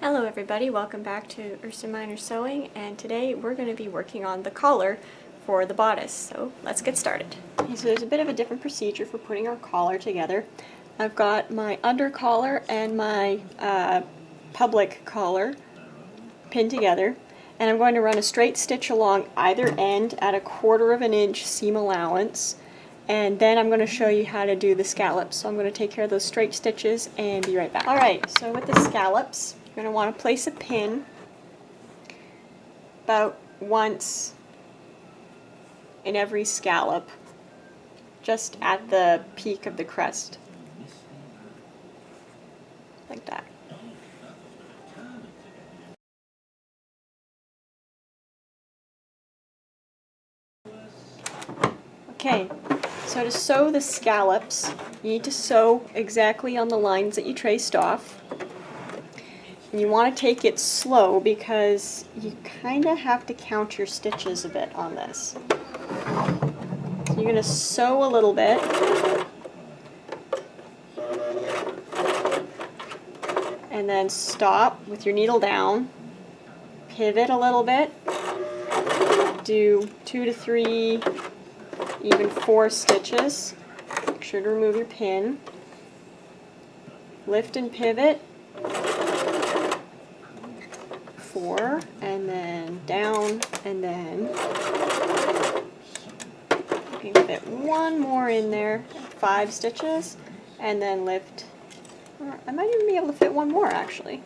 Hello everybody, welcome back to Ursa Minor Sewing, and today we're going to be working on the collar for the bodice, so let's get started. Okay, so there's a bit of a different procedure for putting our collar together. I've got my under collar and my public collar pinned together, and I'm going to run a straight stitch along either end at 1/4 of an inch seam allowance, and then I'm going to show you how to do the scallops. So I'm going to take care of those straight stitches and be right back. Alright, so with the scallops, you're going to want to place a pin about once in every scallop, just at the peak of the crest, like that. Okay, so to sew the scallops, you need to sew exactly on the lines that you traced off. And you want to take it slow because you kind of have to count your stitches a bit on this. So you're going to sew a little bit. And then stop with your needle down. Pivot a little bit. Do 2 to 3, even 4 stitches. Make sure to remove your pin. Lift and pivot. 4, and then down, and then you can fit one more in there, 5 stitches, and then lift. I might even be able to fit one more actually.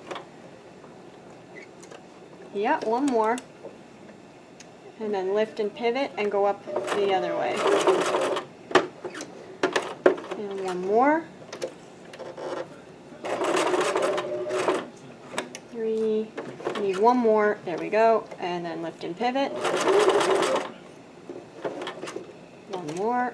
Yeah, one more. And then lift and pivot and go up the other way. And one more. 3. Need one more. There we go. And then lift and pivot. One more.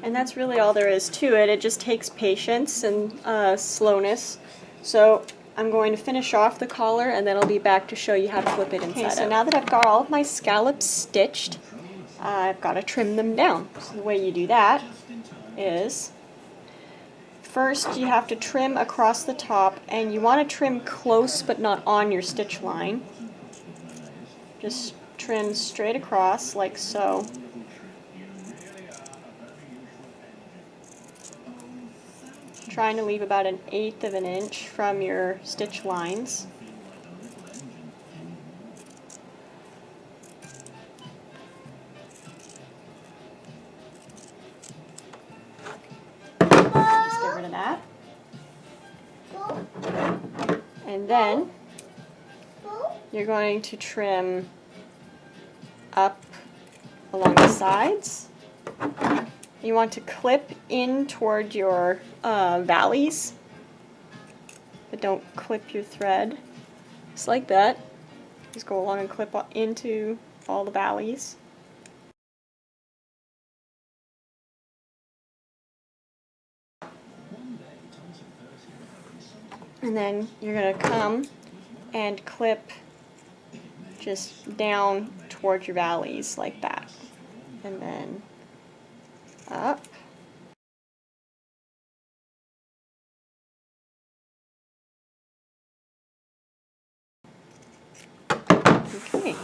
And that's really all there is to it. It just takes patience and slowness. So I'm going to finish off the collar and then I'll be back to show you how to flip it inside out. Okay, so now that I've got all of my scallops stitched, I've got to trim them down. So the way you do that is, first you have to trim across the top, and you want to trim close but not on your stitch line. Just trim straight across like so. Trying to leave about 1/8 of an inch from your stitch lines. Just get rid of that. And then you're going to trim up along the sides. You want to clip in toward your valleys, but don't clip your thread. Just like that. Just go along and clip into all the valleys. And then you're going to come and clip just down toward your valleys like that. And then up. Okay.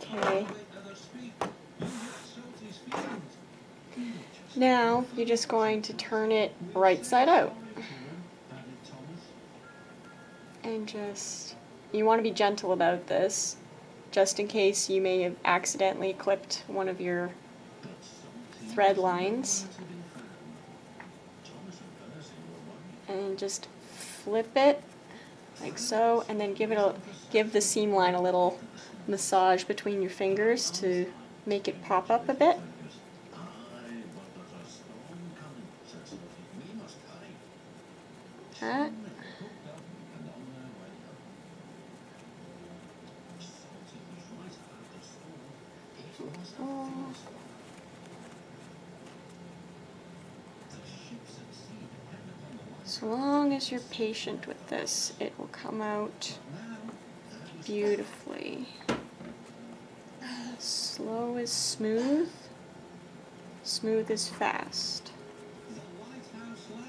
Okay. Now you're just going to turn it right side out. And just, you want to be gentle about this, just in case you may have accidentally clipped one of your thread lines. And just flip it like so, and then give the seam line a little massage between your fingers to make it pop up a bit. that. So long as you're patient with this, it will come out beautifully. Slow is smooth, smooth is fast.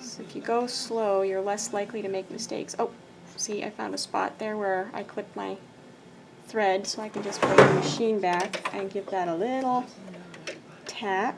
So if you go slow, you're less likely to make mistakes. Oh, see, I found a spot there where I clipped my thread, so I can just bring the machine back and give that a little tack.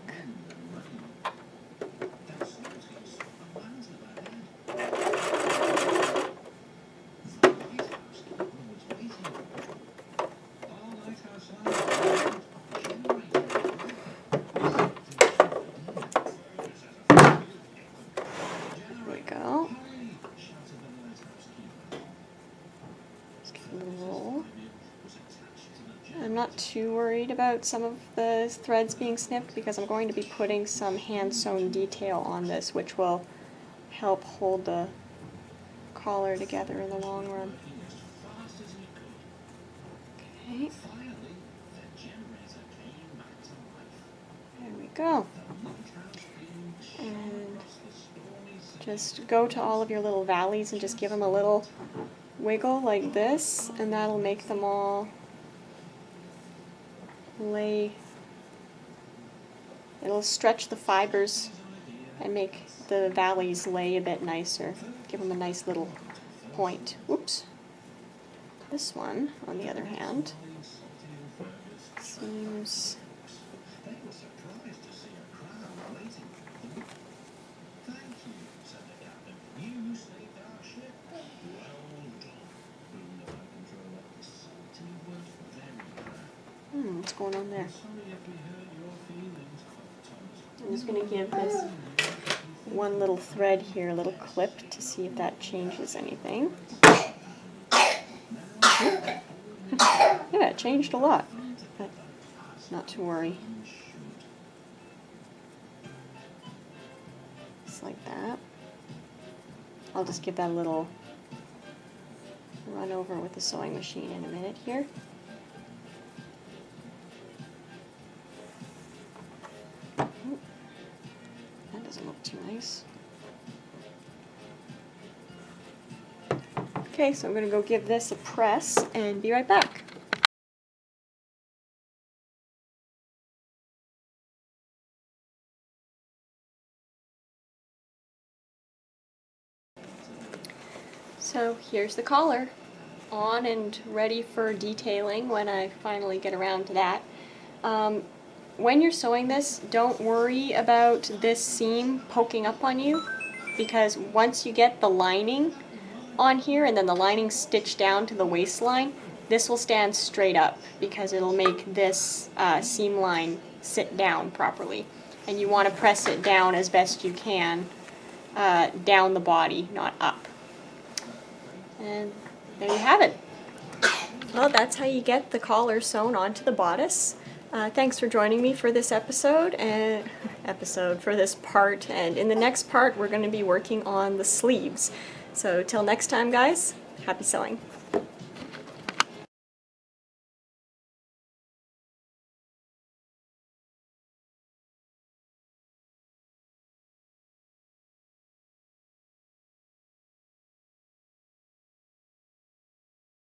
I'm not too worried about some of the threads being snipped because I'm going to be putting some hand-sewn detail on this, which will help hold the collar together in the long run. Okay. There we go. And just go to all of your little valleys and just give them a little wiggle like this, and that'll make them all lay. It'll stretch the fibers and make the valleys lay a bit nicer. Give them a nice little point. Whoops. This one, on the other hand, seems what's going on there? I'm just going to give this one little thread here a little clip to see if that changes anything. Yeah, it changed a lot, but not to worry. Just like that. I'll just give that a little run over with the sewing machine in a minute here. That doesn't look too nice. Okay, so I'm going to go give this a press and be right back. So here's the collar, on and ready for detailing when I finally get around to that. When you're sewing this, don't worry about this seam poking up on you, because once you get the lining on here and then the lining stitched down to the waistline, this will stand straight up because it'll make this seam line sit down properly. And you want to press it down as best you can, down the body, not up. And there you have it. Well, that's how you get the collar sewn onto the bodice. Thanks for joining me for this for this part, and in the next part we're going to be working on the sleeves. So till next time, guys, happy sewing.